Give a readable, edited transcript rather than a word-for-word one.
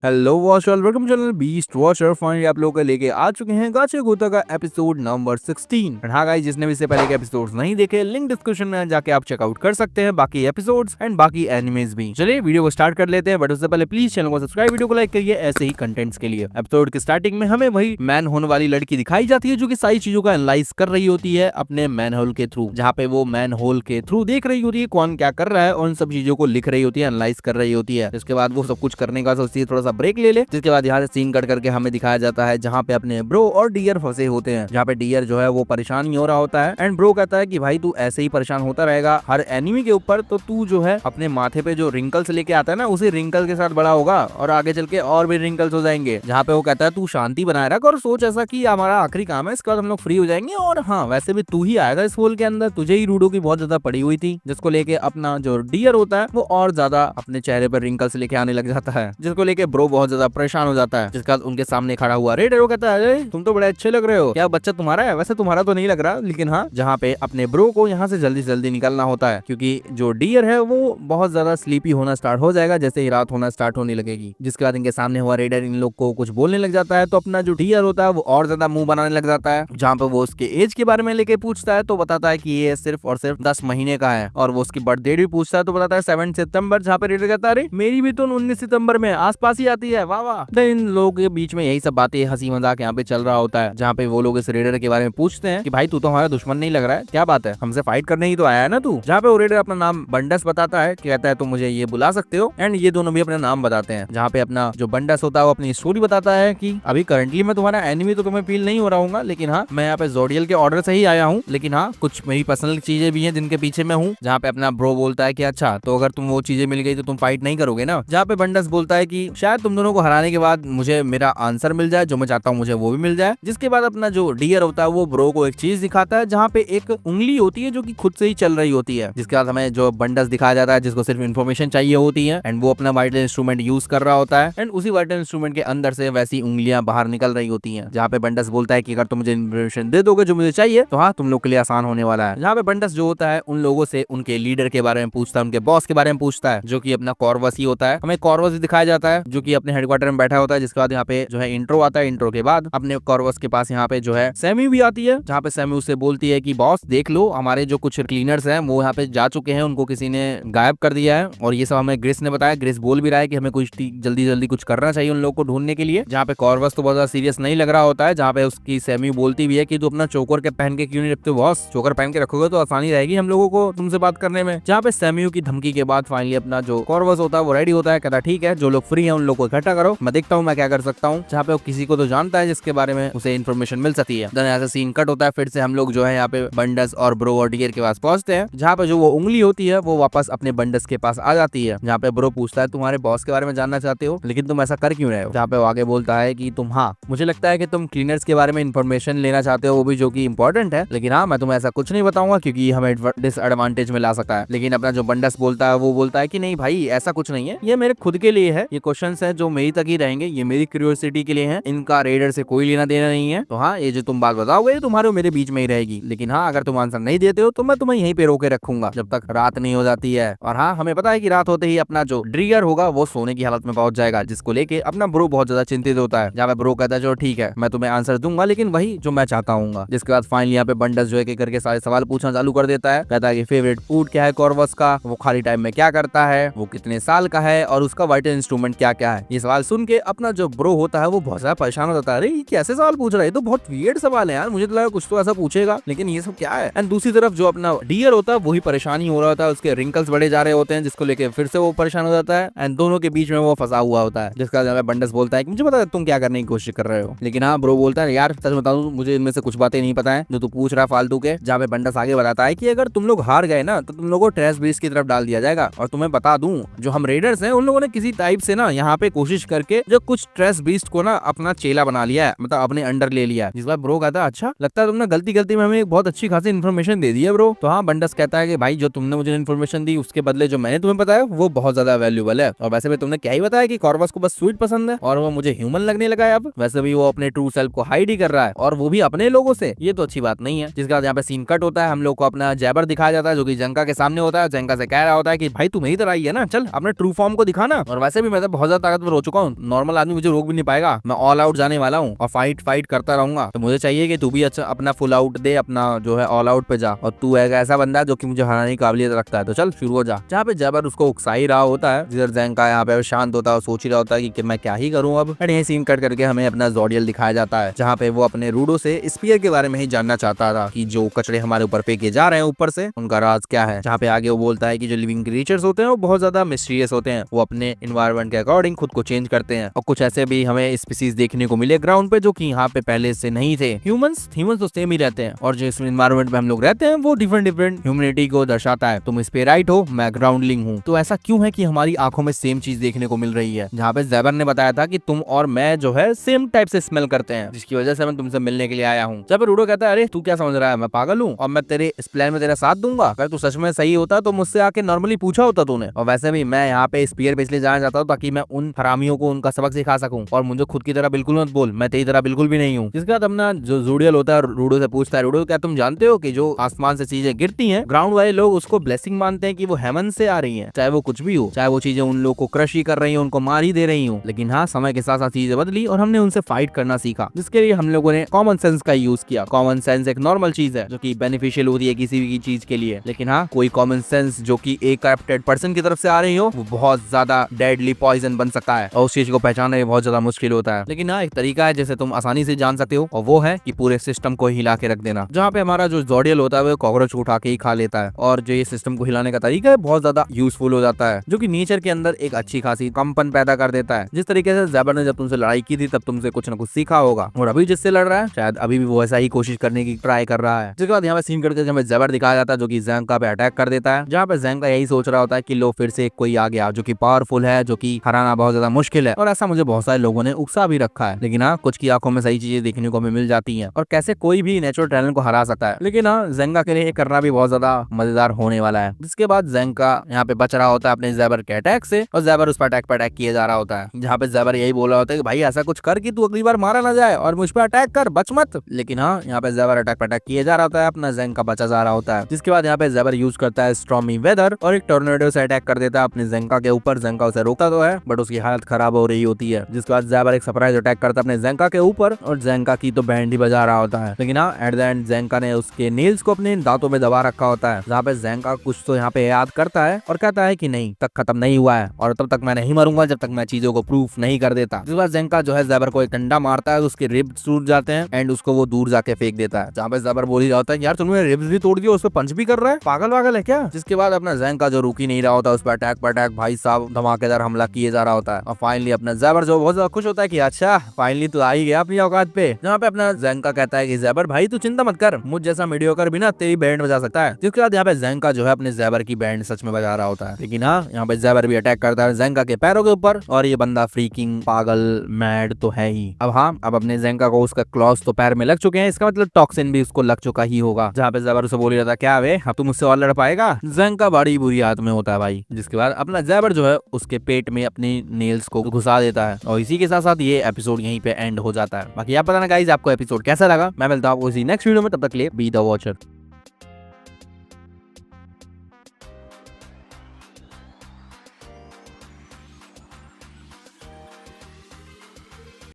Hello watcher, welcome channel beast watcher. Finally आप लोग लेके आ चुके हैं गाचे गोता का एपिसोड नंबर 16। हाँ गाइस, जिसने भी इससे पहले के एपिसोड्स नहीं देखे, लिंक डिस्क्रिप्शन में जाके आप चेकआउट कर सकते हैं बाकी एपिसोड्स एंड बाकी एनिमेज भी। चलिए वीडियो को स्टार्ट कर लेते हैं, बट उससे पहले प्लीज चैनल को सब्सक्राइब, वीडियो को लाइक करिए ऐसे ही कंटेंट्स के लिए। एपिसोड की स्टार्टिंग में हमें वही मैन होने वाली लड़की दिखाई जाती है जो की सारी चीजों का एनालाइज कर रही होती है अपने मैन होल के थ्रू, जहाँ पे वो मैन होल के थ्रू देख रही होती है कौन क्या कर रहा है और उन सब चीजों को लिख रही होती है, एनालाइज कर रही होती है। इसके बाद वो सब कुछ करने का सोचती है थोड़ा सा ब्रेक ले ले। जिसके बाद यहाँ से सीन कट करके हमें दिखाया जाता है जहाँ पे अपने ब्रो और डियर फंसे होते हैं, जहाँ पे डियर जो है वो परेशान ही हो रहा होता है एंड ब्रो कहता है कि भाई तू ऐसे ही परेशान होता रहेगा हर एनिमी के ऊपर, तो तू जो है अपने माथे पे जो रिंकल्स लेके आता है ना, उसी रिंकल के साथ बड़ा होगा और आगे चल के और भी रिंकल्स हो जाएंगे। जहाँ पे वो कहता है तू शांति बनाए रख और सोच ऐसा कि हमारा आखिरी काम है, इसके बाद हम लोग फ्री हो जाएंगे। और हाँ, वैसे भी तू ही आएगा इस होल के अंदर, तुझे ही रूडो की बहुत ज्यादा पड़ी हुई थी, जिसको लेके अपना जो डियर होता है वो और ज्यादा अपने चेहरे पर रिंकल्स लेके आने लग जाता है, जिसको लेके ब्रो बहुत ज्यादा परेशान हो जाता है। जिसका उनके सामने खड़ा हुआ रेडर वो कहता है अरे तुम तो बड़े अच्छे लग रहे हो, क्या बच्चा तुम्हारा है? वैसे तुम्हारा तो नहीं लग रहा, लेकिन हाँ, जहाँ पे अपने ब्रो को यहाँ से जल्दी जल्दी निकलना होता है क्योंकि जो डियर है वो बहुत ज्यादा स्लीपी होना स्टार्ट हो जाएगा जैसे ही रात होना स्टार्ट होने लगेगी। जिसके बाद इनके सामने हुआ रेडर इन लोग को कुछ बोलने लग जाता है, तो अपना जो डियर होता है वो और ज्यादा मुंह बनाने लग जाता है। जहाँ पे वो उसके एज के बारे में लेके पूछता है तो बताता है कि ये सिर्फ और सिर्फ 10 महीने का है, और वो उसकी बर्थ डेट भी पूछता है तो बताता है 7 सितंबर। जहाँ पे रेडर कहता है अरे मेरी भी तो 19 सितंबर में आस पास ही आती है, वाह वाह। इन लोगों के बीच में यही सब बातें हंसी मजाक यहाँ पे चल रहा होता है, जहाँ पे वो लोग इस रेडर के बारे में पूछते हैं कि भाई तू तो हमारा दुश्मन नहीं लग रहा है, क्या बात है, हमसे फाइट करने ही तो आया है ना तू। जहाँ पे वो रेडर अपना नाम बंडस बताता है, कहता है तुम मुझे ये बुला सकते हो, एंड ये दोनों भी अपना नाम बताते हैं। जहाँ पे अपना जो बंडस होता है वो अपनी स्टोरी बताता है कि अभी करंटली मैं तुम्हारा एनिमी तो तुम्हें फील नहीं हो रहा हूँ, लेकिन हाँ मैं यहाँ पे जोडियल के ऑर्डर से ही आया हूँ, लेकिन हाँ कुछ मेरी पर्सनल चीजें भी हैं जिनके पीछे मैं हूँ। जहाँ पे अपना ब्रो बोलता है कि अच्छा तो अगर तुम वो चीजें मिल गई तो तुम फाइट नहीं करोगे ना। जहाँ पे बंडस बोलता है कि शायद तुम दोनों को हराने के बाद मुझे मेरा आंसर मिल जाए, जो मैं चाहता हूँ मुझे वो भी मिल जाए। जिसके बाद अपना जो डियर होता है वो ब्रो को एक चीज दिखाता है जहाँ पे एक उंगली होती है जो कि खुद से ही चल रही होती है। जिसके बाद हमें जो बंडस दिखाया जाता है जिसको सिर्फ इन्फॉर्मेशन चाहिए होती है, एंड वो अपना वाइटल इंस्ट्रूमेंट यूज कर रहा होता है, एंड उसी वाइटल इंस्ट्रूमेंट के अंदर से वैसी उंगलियां बाहर निकल रही होती है। जहाँ पे बंडस बोलता है कि अगर तुम मुझे इन्फॉर्मेशन दे दोगे जो मुझे चाहिए तो हाँ तुम लोग के लिए आसान होने वाला है। जहाँ पे बंडस जो होता है उन लोगों से उनके लीडर के बारे में पूछता है, उनके बॉस के बारे में पूछता है, जो की अपना कॉर्वस ही होता है। हमें कॉर्वस दिखाया जाता है जो की अपने हेडक्वार्टर में बैठा होता है। जिसके बाद यहाँ पे जो है इंट्रो आता है, इंट्रो के बाद अपने कॉर्वस के पास यहाँ पे जो है सैमी भी आती है, जहाँ पे सैमी उससे बोलती है कि बॉस देख लो हमारे जो कुछ क्लीनर्स हैं वो यहाँ पे जा चुके हैं, उनको किसी ने गायब कर दिया है, और ये सब हमें ग्रिस ने बताया। ग्रिस बोल भी रहा है कि हमें कुछ जल्दी जल्दी कुछ करना चाहिए उन लोगों को ढूंढने के लिए। जहाँ पे कॉर्वस तो बहुत ज्यादा सीरियस नहीं लग रहा होता है, जहाँ पे उसकी सैमी बोलती भी है कि तू अपना चोकर के पहन के क्यों नहीं रखते बॉस, चोकर पहन के रखोगे तो आसानी रहेगी हम लोगों को तुमसे बात करने में। जहाँ पे सैमी की धमकी के बाद फाइनली अपना जो कॉर्वस होता है वो रेडी होता है, कहता ठीक है जो लोग फ्री है उन लोग को इकट्ठा करो, मैं देखता हूँ मैं क्या कर सकता हूँ। जहाँ पे वो किसी को तो जानता है जिसके बारे में उसे इन्फॉर्मेशन मिल सकती है। देन ऐसा सीन कट होता है, फिर से हम लोग जो है यहाँ पे बंडस और ब्रो और डियर के पास पहुंचते हैं, जहाँ पे जो वो उंगली होती है वो वापस अपने बंडस के पास आ जाती है। जहाँ पे ब्रो पूछता है तुम्हारे बॉस के बारे में जानना चाहते हो, लेकिन तुम ऐसा कर क्यों रहे हो। जहाँ पे वो आगे बोलता है कि तुम हाँ मुझे लगता है कि तुम क्लीनर्स के बारे में इन्फॉर्मेशन लेना चाहते हो, वो भी जो की इंपॉर्टेंट है, लेकिन हाँ मैं तुम्हें ऐसा कुछ नहीं बताऊंगा क्योंकि हमें डिसएडवांटेज में ला सकता है। लेकिन अपना जो बंडस बोलता है वो बोलता है कि नहीं भाई ऐसा कुछ नहीं है, ये मेरे खुद के लिए है, ये क्वेश्चंस है जो मेरी तक ही रहेंगे, ये मेरी क्यूरियोसिटी के लिए है, इनका रेडर से कोई लेना देना नहीं है। तो हाँ ये जो तुम बात बताओगे तुम्हारे मेरे बीच में ही रहेगी, लेकिन हाँ अगर तुम आंसर नहीं देते हो तो मैं तुम्हें यहीं पे रोके रखूंगा जब तक रात नहीं हो जाती है। और हाँ हमें पता है कि रात होते ही अपना जो डियर होगा वो सोने की हालत में पहुंच जाएगा, जिसको लेके अपना ब्रो बहुत ज्यादा चिंतित होता है। जहाँ पे ब्रो कहता है जो ठीक है मैं तुम्हें आंसर दूंगा, लेकिन वही जो मैं चाहता हूँ। जिसके बाद फाइनली यहाँ पे बंडस जो है करके सारे सवाल पूछना चालू कर देता है। कहता है कि फेवरेट फूड क्या है कॉर्वस का, वो खाली टाइम में क्या करता है, वो कितने साल का है, और उसका वाइटल इंस्ट्रूमेंट क्या क्या है। ये सवाल सुन के अपना जो ब्रो होता है वो बहुत ज्यादा परेशान हो जाता है, अरे ये कैसे सवाल पूछ रहा है, तो बहुत वियर्ड सवाल है यार, मुझे तो लगा कुछ तो ऐसा पूछेगा, लेकिन ये सब क्या है। एंड दूसरी तरफ जो अपना डियर होता है वही परेशान ही हो रहा होता है, उसके रिंकल्स बढ़े जा रहे होते हैं, जिसको लेके फिर से वो परेशान हो जाता है, एंड दोनों के बीच में वो फंसा हुआ होता है। जिसका बंडस बोलता है कि मुझे पता है तुम क्या करने की कोशिश कर रहे हो, लेकिन हाँ ब्रो बोलता है यार सच बताऊं मुझे इनमें से कुछ बातें नहीं पता है जो तू पूछ रहा फालतू के। जहाँ पे बंडस आगे बताता है कि अगर तुम लोग हार गए ना तो तुम लोगों को ट्रेस बीस की तरफ डाल दिया जाएगा, और तुम्हें बता दूं जो हम रेडर्स हैं उन लोगों ने किसी टाइप से ना यहाँ पे कोशिश करके जो कुछ ट्रेस बीस्ट को ना अपना चेला बना लिया है, मतलब अपने अंडर ले लिया है। जिस बार ब्रो कहता है अच्छा लगता है तुमने गलती में हमें एक बहुत अच्छी खासी इन्फॉर्मेशन दे दी है ब्रो। तो हाँ बंडस कहता है कि भाई जो तुमने मुझे इन्फॉर्मेशन दी उसके बदले जो मैंने तुम्हें बताया वो बहुत ज्यादा वैल्यूबल है, और वैसे भी तुमने क्या ही बताया कि कॉर्वस को बस स्वीट पसंद है और वो मुझे ह्यूमन लगने लगा है। अब वैसे भी वो अपने ट्रू सेल्फ को हाइड ही कर रहा है, और वो भी अपने लोगों से, ये तो अच्छी बात नहीं है। जिसके बाद यहाँ पे सीन कट होता है, हम लोग को अपना जैबर दिखाया जाता है जो कि जंका के सामने होता है। जंका से कह रहा होता है कि भाई तू मेरी तरह ही है ना, चल अपने ट्रू फॉर्म को दिखाना, और वैसे भी मैं तो बहुत ज्यादा ताकतवर हो चुका हूँ, नॉर्मल आदमी मुझे रोक भी नहीं पाएगा, मैं ऑल आउट जाने वाला हूँ और फाइट करता रहूंगा। तो मुझे चाहिए कि तू भी अच्छा अपना फुल आउट दे, अपना जो है ऑल आउट पे जा, और तू एक ऐसा बंदा जो कि मुझे हराने की काबिलियत रखता है, तो चल शुरू हो जा। जहाँ पे जैबर उसको उकसा ही रहा होता है, जिधर ज़ेंका यहाँ पे शांत होता है और सोच ही रहा होता है कि मैं क्या ही करूँ अब। एंड ये सीन कट करके हमें अपना ज़ोडियल दिखाया जाता है, जहाँ पे वो अपने रूडो से स्पीयर के बारे में ही जानना चाहता था कि जो कचरे हमारे ऊपर फेंके जा रहे हैं ऊपर से, उनका राज क्या है। जहाँ पे आगे वो बोलता है कि जो लिविंग क्रीचर्स होते हैं वो बहुत ज्यादा मिस्टीरियस होते हैं, वो अपने एनवायरनमेंट के अकॉर्डिंग खुद को चेंज करते हैं, और कुछ ऐसे भी हमें स्पीसीज देखने को मिले ग्राउंड पे जो कि यहाँ पे पहले से नहीं थे। ह्यूमंस तो सेम ही रहते हैं, और जो इस एनवायरनमेंट में हम लोग रहते हैं वो डिफरेंट ह्यूमैनिटी को दर्शाता है। तुम इस पे राइट हो, मैं ग्राउंडलिंग हूँ। तो ऐसा क्यों है कि हमारी आंखों में सेम चीज देखने को मिल रही है? जहाँ पे ज़ेबर ने बताया था कि तुम और मैं जो है सेम टाइप से स्मेल करते हैं, जिसकी वजह से मैं तुमसे मिलने के लिए आया हूँ। जब रूडो कहता है अरे तू क्या समझ रहा है, मैं पागल हूँ और मैं तेरे इस प्लान में तेरा साथ दूंगा? अगर तू सच में सही होता तो मुझसे आके नॉर्मली पूछा होता तूने। और वैसे भी मैं यहाँ पे स्पीयर पे इसलिए जाना चाहता हूँ ताकि मैं उन हरामियों को उनका सबक सिखा सकूं, और मुझे खुद की तरह बिल्कुल मत बोल, मैं तेरी तरह बिल्कुल भी नहीं हूँ। जिसके बाद अपना जो ज़ोडियल होता है रूडो से पूछता है, रूडो क्या तुम जानते हो कि जो आसमान से चीजें गिरती हैं, ग्राउंड वाले लोग उसको ब्लेसिंग मानते हैं कि वो हेवन से आ रही है, चाहे वो कुछ भी हो, चाहे वो चीजें उन लोग को क्रश ही कर रही हो, उनको मार ही दे रही हो। लेकिन हाँ, समय के साथ साथ चीजें बदली और हमने उनसे फाइट करना सीखा, जिसके लिए हम लोगों ने कॉमन सेंस का यूज किया। कॉमन सेंस एक नॉर्मल चीज है जो कि बेनिफिशियल होती है किसी भी चीज के लिए, लेकिन हाँ, कोई कॉमन सेंस जो कि एक करप्टेड पर्सन की तरफ से आ रही हो वो बहुत ज्यादा डेडली पॉइजन बन सकता है, और उस चीज को पहचानना बहुत ज्यादा मुश्किल होता है। लेकिन हाँ, एक तरीका है जिसे तुम आसानी से जान सकते हो, और वो है कि पूरे सिस्टम को हिला के रख देना। जहाँ पे हमारा जो ज़ोडियल होता है वो कॉकरोच उठा के ही खा लेता है, और जो ये सिस्टम को हिलाने का तरीका है बहुत ज्यादा यूजफुल हो जाता है, जो कि नेचर के अंदर एक अच्छी खासी कंपन पैदा कर देता है। जिस तरीके से ज़ेबर ने जब तुमसे लड़ाई की थी तब तुमसे कुछ न कुछ सीखा होगा, और अभी जिससे लड़ रहा है शायद अभी भी वो ऐसा ही कोशिश करने की ट्राई कर रहा है। जिसके बाद यहाँ पे सीन करके हमें ज़ेबर दिखाया जाता है जो कि ज़ेंका पे अटैक कर देता है, जहाँ पे ज़ेंका यही सोच रहा होता है कि लो फिर से कोई आ गया जो कि पावरफुल है, जो कि हराना बहुत ज्यादा मुश्किल है, और ऐसा मुझे बहुत सारे लोगों ने उकसा भी रखा है। लेकिन हाँ, कुछ की आंखों में सही चीजें देखने को हमें मिल जाती हैं, और कैसे कोई भी नेचुरल टैलेंट को हरा सकता है। लेकिन हाँ, ज़ेंका के लिए ये करना भी बहुत ज्यादा मजेदार होने वाला है। जिसके बाद ज़ेंका यहाँ पे बच रहा होता है अपने ज़ेबर के अटैक से, और ज़ेबर उस पर अटैक किया जा रहा होता है, जहाँ पे ज़ेबर यही बोल रहा होता है कि भाई ऐसा कुछ कर कि तू अगली बार मारा ना जाए और मुझ पर अटैक कर, बच मत। लेकिन हाँ, यहाँ पे ज़ेबर अटैक किया जा रहा होता है, अपना ज़ेंका बचा जा रहा होता है। जिसके बाद यहाँ पे ज़ेबर यूज करता है स्टॉर्मी वेदर और एक टोर्नेडो से अटैक कर देता है अपने ज़ेंका के ऊपर। ज़ेंका उसे रोकता तो है बट उसकी हालत खराब हो रही होती है। जिसके बाद ज़ेबर एक सरप्राइज अटैक करता है अपने ज़ेंका के ऊपर, और ज़ेंका की तो बैंड ही बजा रहा होता है। लेकिन हाँ, एट द एंड ज़ेंका ने उसके नेल्स को अपने दांतों में दबा रखा होता है, जहाँ पे ज़ेंका कुछ तो यहाँ पे याद करता है और कहता है कि नहीं, तक खत्म नहीं हुआ है और तब तक मैं नहीं मरूंगा जब तक मैं चीजों को प्रूफ नहीं कर देता। जिस बार ज़ेंका जो है ज़ेबर को एक डंडा मारता है, उसके रिब्स टूट जाते हैं एंड उसको वो दूर जाके फेंक देता है, जहाँ पे ज़ेबर बोल ही रहा होता है यार तुमने रिब्स भी तोड़ दिया, उस पर पंच भी कर रहा है, पागल है क्या। जिसके बाद अपना ज़ेंका जो रुक ही नहीं रहा होता, उस पर अटैक भाई साहब धमाकेदार हमला किए जा रहा होता है, और फाइनली अपना ज़ेबर जो बहुत ज्यादा खुश होता है कि अच्छा फाइनली तो आ ही गया अपनी औकात पे। जहाँ पे अपना ज़ेंका कहता है कि ज़ेबर भाई तू चिंता मत कर, मुझ जैसा मीडियोकर भी ना तेरी बैंड बजा सकता है। जिसके बाद यहाँ पे ज़ेंका जो है अपने ज़ेबर की बैंड सच में बजा रहा होता है। लेकिन हाँ, यहाँ पे ज़ेबर भी अटैक करता है ज़ेंका के पैरों के ऊपर, और ये बंदा फ्रीकिंग पागल मैड तो है ही। अब हाँ, अब अपने ज़ेंका को उसका क्लॉज तो पैर में लग चुके हैं, इसका मतलब टॉक्सिन भी उसको लग चुका ही होगा। जहाँ पे ज़ेबर उसे बोल रहा था क्या वे अब तुम मुझसे और लड़ पाएगा। ज़ेंका बड़ी बुरी हालत में होता है भाई। जिसके बाद अपना ज़ेबर जो है उसके पेट में अपनी नेल्स को घुसा देता है, और इसी के साथ साथ ये एपिसोड यहीं पे एंड हो जाता है। बाकी आप बताना गाइस आपको एपिसोड कैसा लगा। मैं मिलता हूँ आपको इसी नेक्स्ट वीडियो में, तब तक के लिए बी द वॉचर।